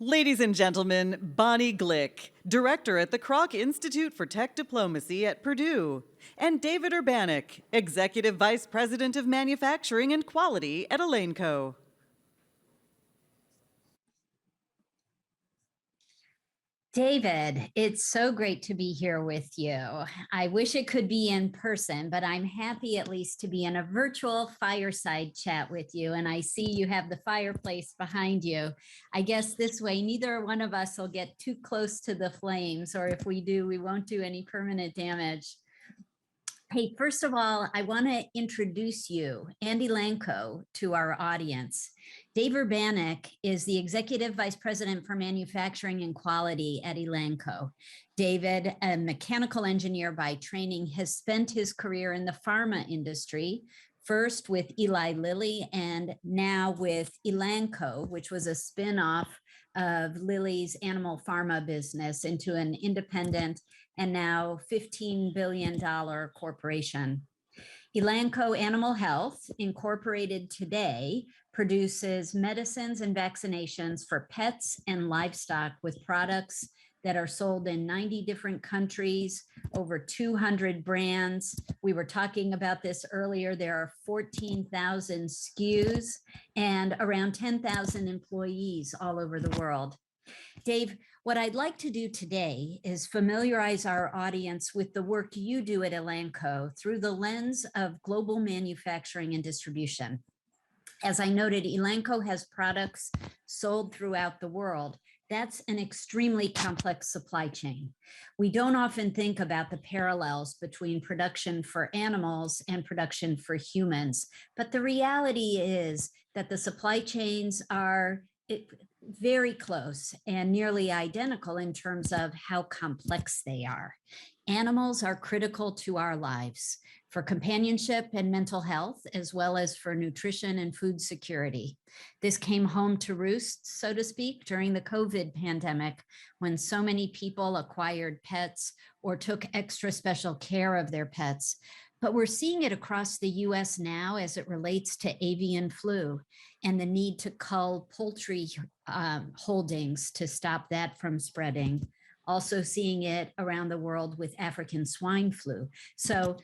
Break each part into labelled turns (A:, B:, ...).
A: Ladies and gentlemen, Bonnie Glick, Director at the Krach Institute for Tech Diplomacy at Purdue, and David Urbanek, Executive Vice President of Manufacturing and Quality at Elanco.
B: David, it's so great to be here with you. I wish it could be in person, but I'm happy at least to be in a virtual fireside chat with you. And I see you have the fireplace behind you. I guess this way, neither one of us will get too close to the flames, or if we do, we won't do any permanent damage. Hey, first of all, I want to introduce you, Andy Elanco, to our audience. Dave Urbanek is the Executive Vice President for Manufacturing and Quality at Elanco. David, a mechanical engineer by training, has spent his career in the pharma industry, first with Eli Lilly and now with Elanco, which was a spin-off of Lilly's animal pharma business into an independent and now $15 billion corporation. Elanco Animal Health, Incorporated today, produces medicines and vaccinations for pets and livestock with products that are sold in 90 different countries, over 200 brands. We were talking about this earlier. There are 14,000 SKUs and around 10,000 employees all over the world. Dave, what I'd like to do today is familiarize our audience with the work you do at Elanco through the lens of global manufacturing and distribution. As I noted, Elanco has products sold throughout the world. That's an extremely complex supply chain. We don't often think about the parallels between production for animals and production for humans, but the reality is that the supply chains are very close and nearly identical in terms of how complex they are. Animals are critical to our lives for companionship and mental health, as well as for nutrition and food security. This came home to roost, so to speak, during the COVID pandemic, when so many people acquired pets or took extra special care of their pets. But we're seeing it across the US now as it relates to avian flu and the need to cull poultry holdings to stop that from spreading. Also seeing it around the world with African swine flu. So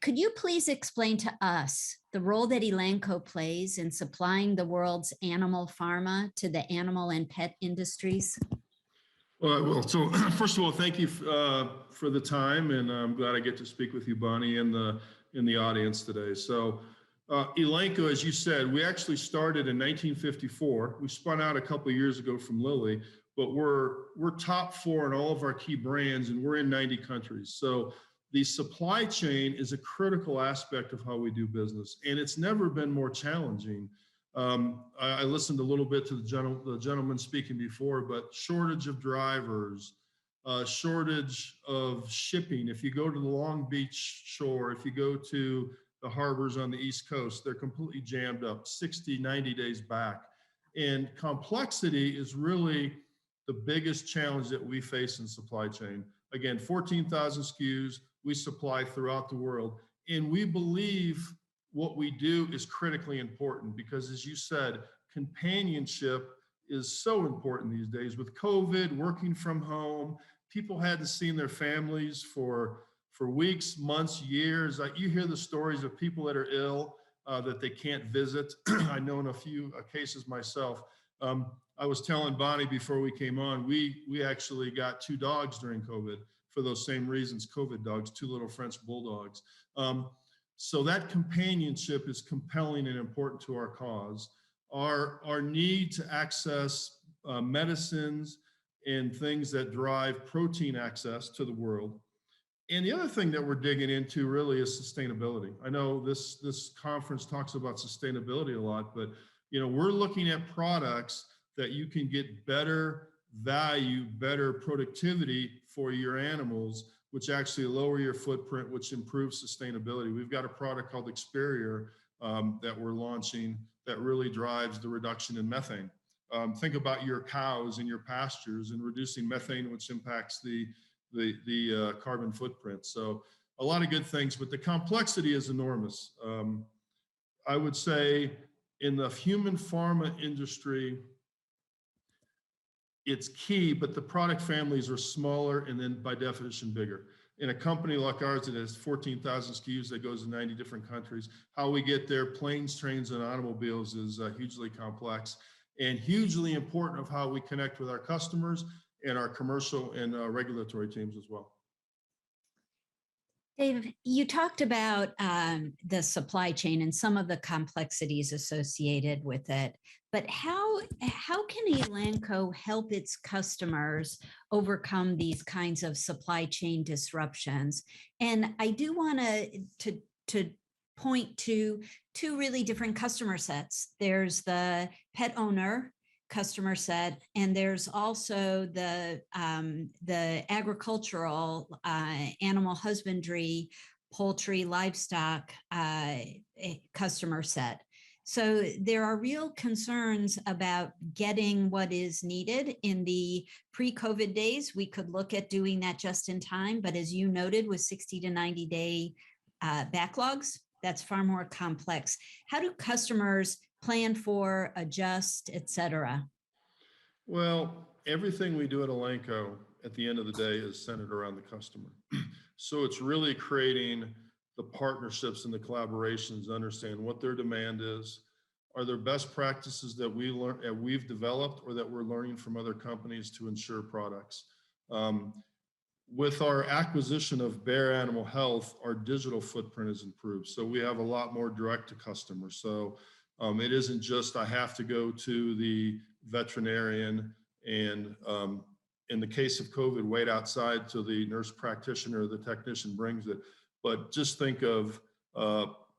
B: could you please explain to us the role that Elanco plays in supplying the world's animal pharma to the animal and pet industries?
C: Well, so first of all, thank you for the time, and I'm glad I get to speak with you, Bonnie, in the audience today. So, Elanco, as you said, we actually started in 1954. We spun out a couple of years ago from Lilly, but we're top 4 in all of our key brands, and we're in 90 countries. So, the supply chain is a critical aspect of how we do business, and it's never been more challenging. I listened a little bit to the gentleman speaking before, but shortage of drivers, shortage of shipping. If you go to the Long Beach shore, if you go to the harbors on the East Coast, they're completely jammed up, 60, 90 days back. And complexity is really the biggest challenge that we face in supply chain. Again, 14,000 SKUs we supply throughout the world. And we believe what we do is critically important because, as you said, companionship is so important these days. With COVID, working from home, people hadn't seen their families for weeks, months, years. You hear the stories of people that are ill, that they can't visit. I know in a few cases myself. I was telling Bonnie before we came on, we actually got 2 dogs during COVID for those same reasons, COVID dogs, 2 little French bulldogs. So that companionship is compelling and important to our cause. Our need to access medicines and things that drive protein access to the world. And the other thing that we're digging into really is sustainability. I know this conference talks about sustainability a lot, but we're looking at products that you can get better value, better productivity for your animals, which actually lower your footprint, which improves sustainability. We've got a product called Experior that we're launching that really drives the reduction in methane. Think about your cows in your pastures and reducing methane, which impacts the carbon footprint. So a lot of good things, but the complexity is enormous. I would say in the human pharma industry, it's key, but the product families are smaller and then by definition bigger. In a company like ours that has 14,000 SKUs that goes to 90 different countries, how we get there, planes, trains, and automobiles is hugely complex and hugely important of how we connect with our customers and our commercial and regulatory teams as well.
B: Dave, you talked about the supply chain and some of the complexities associated with it, but how can Elanco help its customers overcome these kinds of supply chain disruptions? And I do want to point to two really different customer sets. There's the pet owner customer set, and there's also the agricultural, animal husbandry, poultry, livestock customer set. So there are real concerns about getting what is needed. In the pre-COVID days, we could look at doing that just in time, but as you noted, with 60 to 90 day backlogs, that's far more complex. How do customers plan for, adjust, et cetera?
C: Well, everything we do at Elanco at the end of the day is centered around the customer. So it's really creating the partnerships and the collaborations to understand what their demand is. Are there best practices that we've developed or that we're learning from other companies to ensure products? With our acquisition of Bayer Animal Health, our digital footprint has improved. So we have a lot more direct to customer. So it isn't just I have to go to the veterinarian and in the case of COVID, wait outside till the nurse practitioner or the technician brings it. But just think of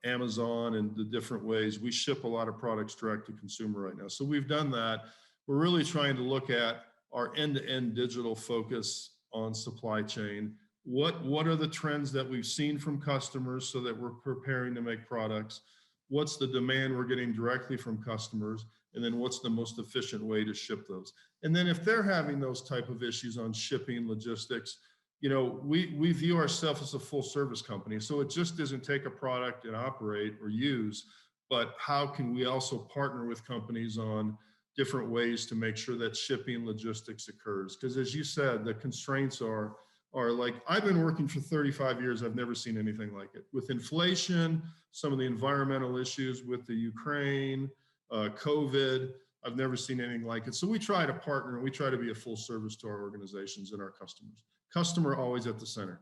C: Amazon and the different ways we ship a lot of products direct to consumer right now. So we've done that. We're really trying to look at our end-to-end digital focus on supply chain. What are the trends that we've seen from customers so that we're preparing to make products? What's the demand we're getting directly from customers? And then what's the most efficient way to ship those? And then if they're having those type of issues on shipping, logistics, you know, we view ourselves as a full service company. So it just doesn't take a product and operate or use, but how can we also partner with companies on different ways to make sure that shipping logistics occurs? Because as you said, the constraints are like, I've been working for 35 years. I've never seen anything like it. With inflation, some of the environmental issues with the Ukraine, COVID, I've never seen anything like it. So we try to partner and we try to be a full service to our organizations and our customers. Customer always at the center.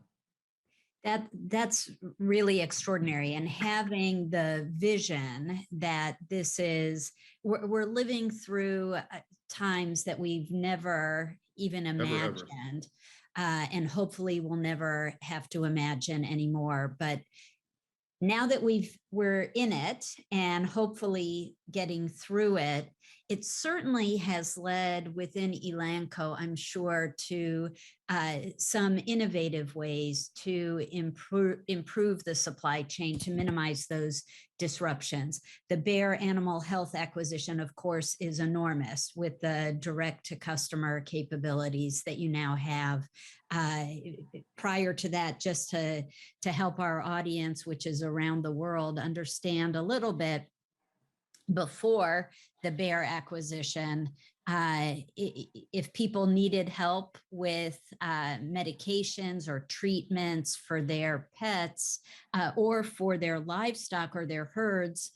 B: That's really extraordinary. And having the vision that this is, we're living through times that we've never even imagined. And hopefully we'll never have to imagine anymore. But now that we're in it and hopefully getting through it, it certainly has led within Elanco, I'm sure, to some innovative ways to improve the supply chain, to minimize those disruptions. The Bayer Animal Health acquisition, of course, is enormous with the direct to customer capabilities that you now have. Prior to that, just to help our audience, which is around the world, understand a little bit, before the Bayer acquisition, if people needed help with medications or treatments for their pets or for their livestock or their herds,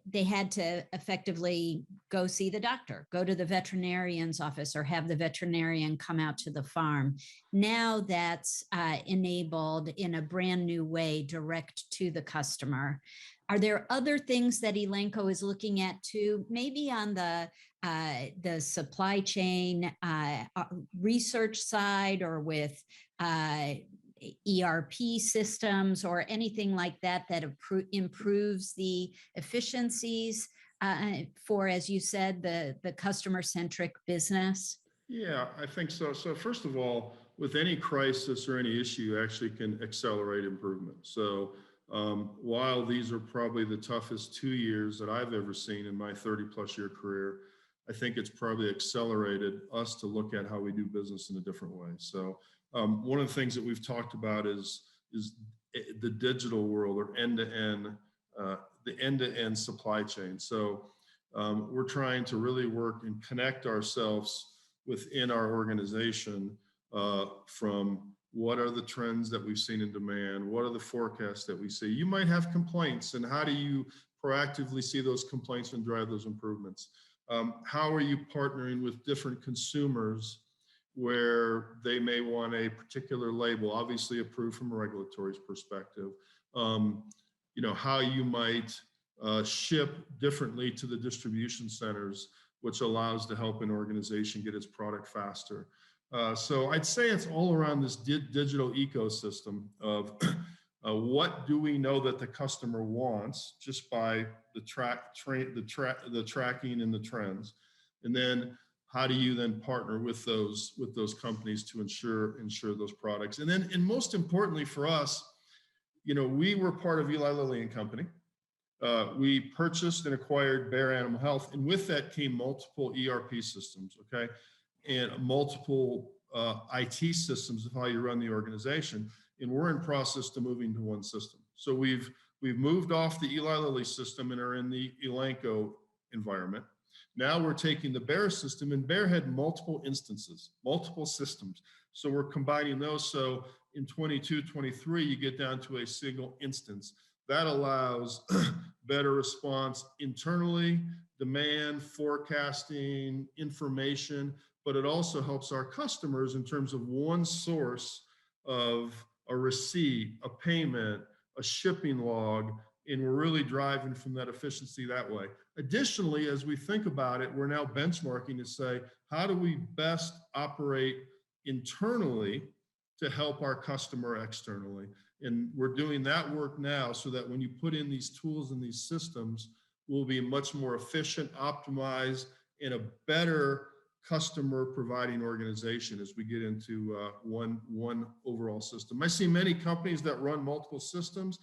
B: they had to effectively go see the doctor, go to the veterinarian's office, or have the veterinarian come out to the farm. Now that's enabled in a brand new way, direct to the customer. Are there other things that Elanco is looking at too, maybe on the supply chain research side, or with ERP systems or anything like that that improves the efficiencies for, as you said, the customer-centric business?
C: Yeah, I think so. So first of all, with any crisis or any issue, you actually can accelerate improvement. So while these are probably the toughest 2 years that I've ever seen in my 30+ year career, I think it's probably accelerated us to look at how we do business in a different way. So one of the things that we've talked about is the digital world, or the end-to-end supply chain. So we're trying to really work and connect ourselves within our organization, from what are the trends that we've seen in demand, what are the forecasts that we see. You might have complaints, and how do you proactively see those complaints and drive those improvements? How are you partnering with different consumers where they may want a particular label, obviously approved from a regulatory perspective? How you might ship differently to the distribution centers, which allows to help an organization get its product faster. So I'd say it's all around this digital ecosystem of what do we know that the customer wants just by the tracking and the trends, and then how do you then partner with those companies to ensure those products? And most importantly for us, we were part of Eli Lilly and Company. We purchased and acquired Bayer Animal Health, and with that came multiple ERP systems, okay, and multiple IT systems of how you run the organization. And we're in process to moving to one system. So we've moved off the Eli Lilly system and are in the Elanco environment. Now we're taking the Bayer system, and Bayer had multiple instances, multiple systems. So we're combining those. So in 22, 23, you get down to a single instance. That allows better response internally, demand, forecasting, information, but it also helps our customers in terms of one source of a receipt, a payment, a shipping log, and we're really driving from that efficiency that way. Additionally, as we think about it, we're now benchmarking to say, how do we best operate internally to help our customer externally? And we're doing that work now so that when you put in these tools and these systems, we'll be much more efficient, optimized, and a better customer providing organization as we get into one overall system. I see many companies that run multiple systems.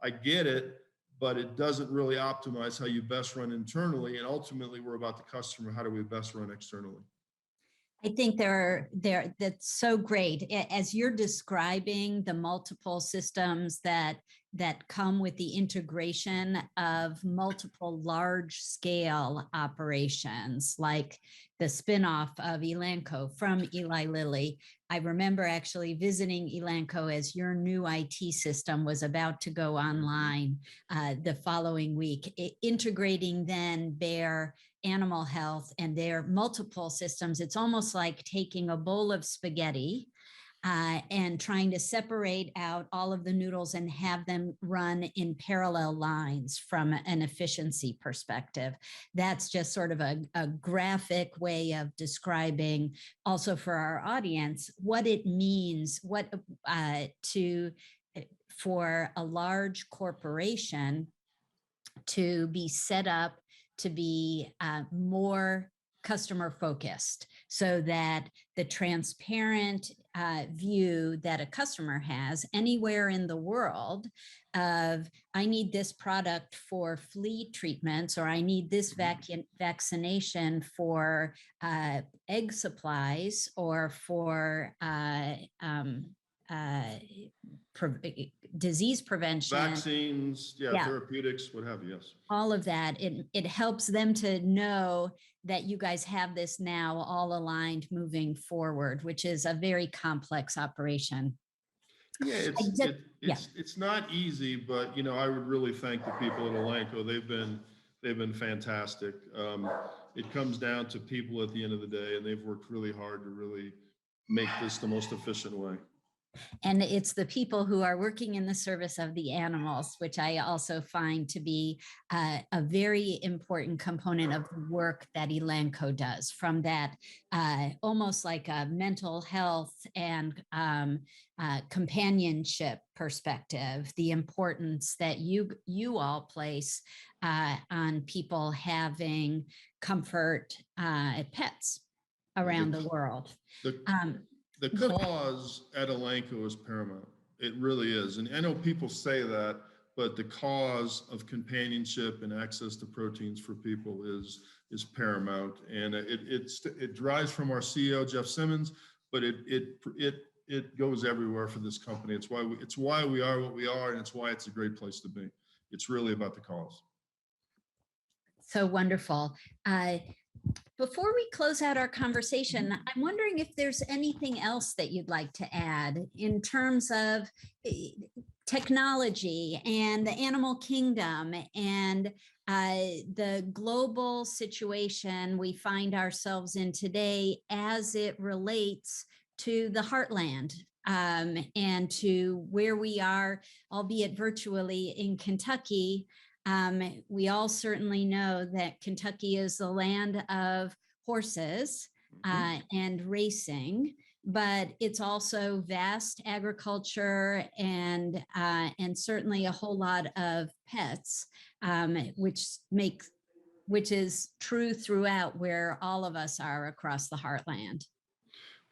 C: I get it, but it doesn't really optimize how you best run internally. And ultimately, we're about the customer. How do we best run externally?
B: I think that's so great. As you're describing the multiple systems that come with the integration of multiple large scale operations, like the spinoff of Elanco from Eli Lilly. I remember actually visiting Elanco as your new IT system was about to go online the following week, integrating then Bayer Animal Health and their multiple systems. It's almost like taking a bowl of spaghetti and trying to separate out all of the noodles and have them run in parallel lines from an efficiency perspective. That's just sort of a graphic way of describing also for our audience what it means, for a large corporation to be set up to be more customer focused, so that the transparent view that a customer has anywhere in the world of, I need this product for flea treatments, or I need this vaccination for egg supplies, or for disease prevention,
C: Vaccines, therapeutics, what have you, yes.
B: All of that, it helps them to know that you guys have this now all aligned moving forward, which is a very complex operation.
C: Yeah, it's not easy, but I would really thank the people at Elanco. They've been fantastic. It comes down to people at the end of the day, and they've worked really hard to really make this the most efficient way.
B: And it's the people who are working in the service of the animals, which I also find to be a very important component of the work that Elanco does, from that almost like a mental health and companionship perspective, the importance that you all place on people having comfort pets around the world.
C: The cause at Elanco is paramount. It really is. And I know people say that, but the cause of companionship and access to proteins for people is paramount. And it drives from our CEO, Jeff Simmons, but it goes everywhere for this company. It's why we are what we are, and it's why it's a great place to be. It's really about the cause.
B: So wonderful. Before we close out our conversation, I'm wondering if there's anything else that you'd like to add in terms of technology and the animal kingdom and the global situation we find ourselves in today as it relates to the heartland and to where we are, albeit virtually in Kentucky. We all certainly know that Kentucky is the land of horses and racing, but it's also vast agriculture and certainly a whole lot of pets, which is true throughout where all of us are across the heartland.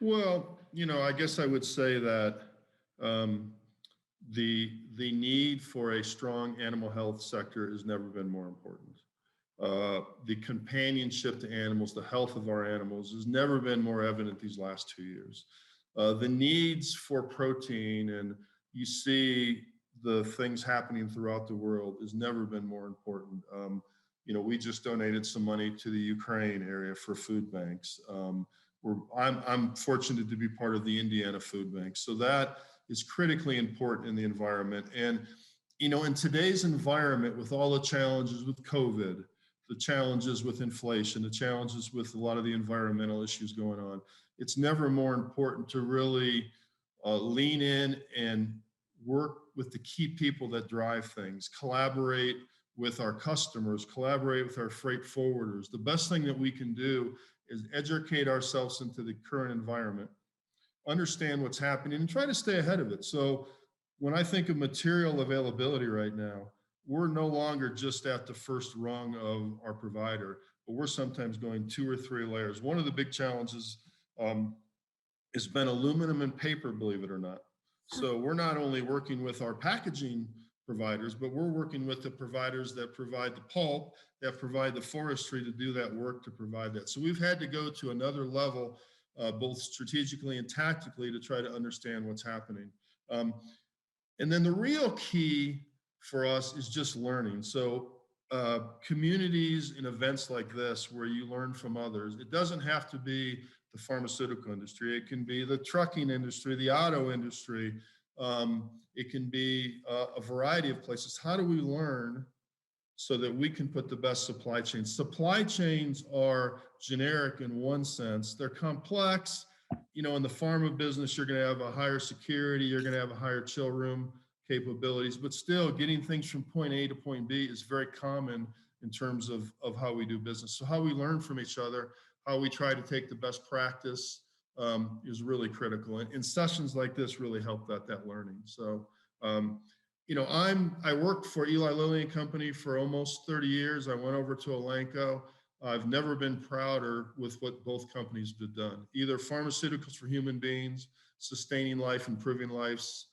C: Well, I guess I would say that the need for a strong animal health sector has never been more important. The companionship to animals, the health of our animals has never been more evident these last 2 years. The needs for protein, and you see the things happening throughout the world, has never been more important. We just donated some money to the Ukraine area for food banks. I'm fortunate to be part of the Indiana Food Bank. So that is critically important in the environment. And, in today's environment, with all the challenges with COVID, the challenges with inflation, the challenges with a lot of the environmental issues going on, it's never more important to really lean in and work with the key people that drive things, collaborate with our customers, collaborate with our freight forwarders. The best thing that we can do is educate ourselves into the current environment, understand what's happening, and try to stay ahead of it. So when I think of material availability right now, we're no longer just at the first rung of our provider, but we're sometimes going 2 or 3 layers. One of the big challenges has been aluminum and paper, believe it or not. So we're not only working with our packaging providers, but we're working with the providers that provide the pulp, that provide the forestry to do that work, to provide that. So we've had to go to another level, both strategically and tactically, to try to understand what's happening. And then the real key for us is just learning. So communities and events like this where you learn from others, it doesn't have to be the pharmaceutical industry. It can be the trucking industry, the auto industry. It can be a variety of places. How do we learn so that we can put the best supply chains? Supply chains are generic in one sense. They're complex. In the pharma business, you're going to have a higher security, you're going to have a higher chill room capabilities, but still getting things from point A to point B is very common in terms of how we do business. So how we learn from each other, how we try to take the best practice is really critical. And sessions like this really help that learning. So, I worked for Eli Lilly and Company for almost 30 years. I went over to Elanco. I've never been prouder with what both companies have done, either pharmaceuticals for human beings, sustaining life, improving lives,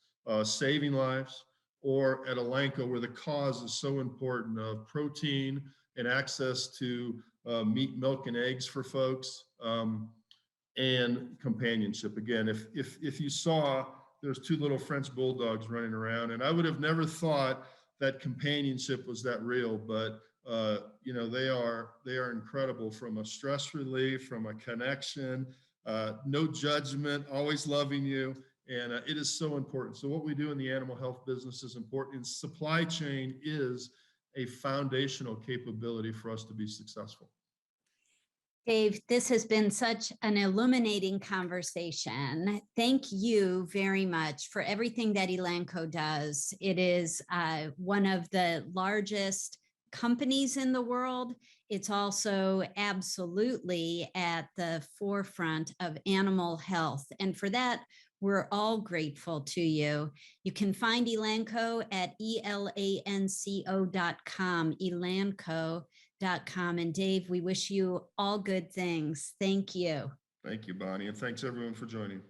C: saving lives, or at Elanco, where the cause is so important of protein and access to meat, milk, and eggs for folks, and companionship. Again, if you saw, there's 2 little French bulldogs running around, and I would have never thought that companionship was that real, but they are incredible from a stress relief, from a connection, no judgment, always loving you. And it is so important. So what we do in the animal health business is important. And supply chain is a foundational capability for us to be successful.
B: Dave, this has been such an illuminating conversation. Thank you very much for everything that Elanco does. It is one of the largest companies in the world. It's also absolutely at the forefront of animal health. And for that, we're all grateful to you. You can find Elanco at elanco.com, elanco.com. And Dave, we wish you all good things. Thank you.
C: Thank you, Bonnie. And thanks everyone for joining.